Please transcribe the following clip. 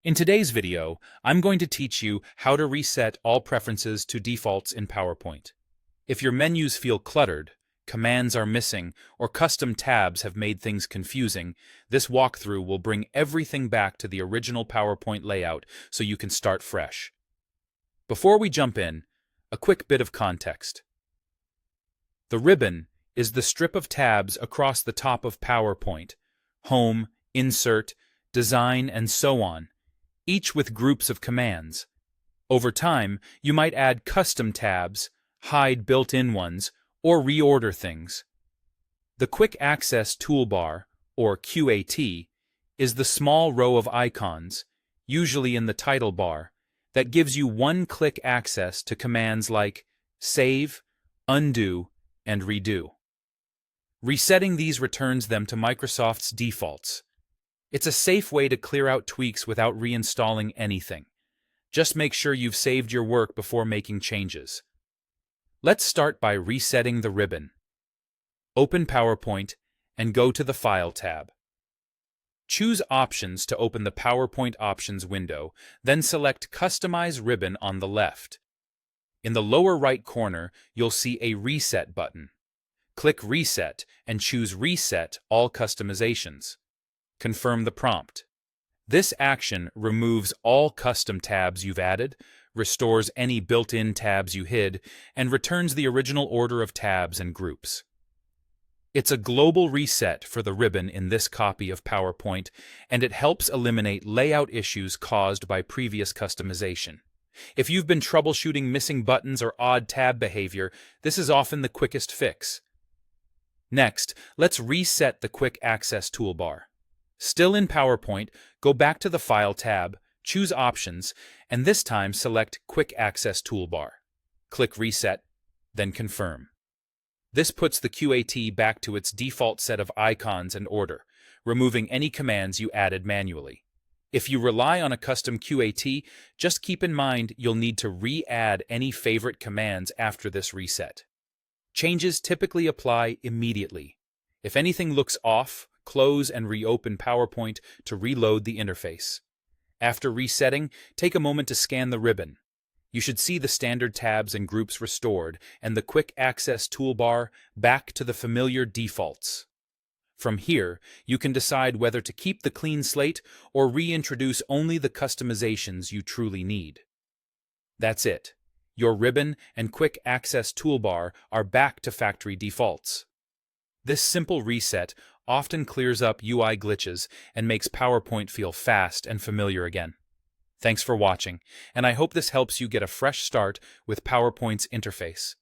In today's video, I'm going to teach you how to reset all preferences to defaults in PowerPoint. If your menus feel cluttered, commands are missing, or custom tabs have made things confusing, this walkthrough will bring everything back to the original PowerPoint layout so you can start fresh. Before we jump in, a quick bit of context. The ribbon is the strip of tabs across the top of PowerPoint: Home, Insert, Design, and so on, each with groups of commands. Over time, you might add custom tabs, hide built-in ones, or reorder things. The Quick Access Toolbar, or QAT, is the small row of icons, usually in the title bar, that gives you one-click access to commands like Save, Undo, and Redo. Resetting these returns them to Microsoft's defaults. It's a safe way to clear out tweaks without reinstalling anything. Just make sure you've saved your work before making changes. Let's start by resetting the ribbon. Open PowerPoint and go to the File tab. Choose Options to open the PowerPoint Options window, then select Customize Ribbon on the left. In the lower right corner, you'll see a Reset button. Click Reset and choose Reset All Customizations. Confirm the prompt. This action removes all custom tabs you've added, restores any built-in tabs you hid, and returns the original order of tabs and groups. It's a global reset for the ribbon in this copy of PowerPoint, and it helps eliminate layout issues caused by previous customization. If you've been troubleshooting missing buttons or odd tab behavior, this is often the quickest fix. Next, let's reset the Quick Access Toolbar. Still in PowerPoint, go back to the File tab, choose Options, and this time select Quick Access Toolbar. Click Reset, then Confirm. This puts the QAT back to its default set of icons and order, removing any commands you added manually. If you rely on a custom QAT, just keep in mind you'll need to re-add any favorite commands after this reset. Changes typically apply immediately. If anything looks off, close and reopen PowerPoint to reload the interface. After resetting, take a moment to scan the ribbon. You should see the standard tabs and groups restored and the Quick Access Toolbar back to the familiar defaults. From here, you can decide whether to keep the clean slate or reintroduce only the customizations you truly need. That's it. Your ribbon and Quick Access Toolbar are back to factory defaults. This simple reset often clears up UI glitches and makes PowerPoint feel fast and familiar again. Thanks for watching, and I hope this helps you get a fresh start with PowerPoint's interface.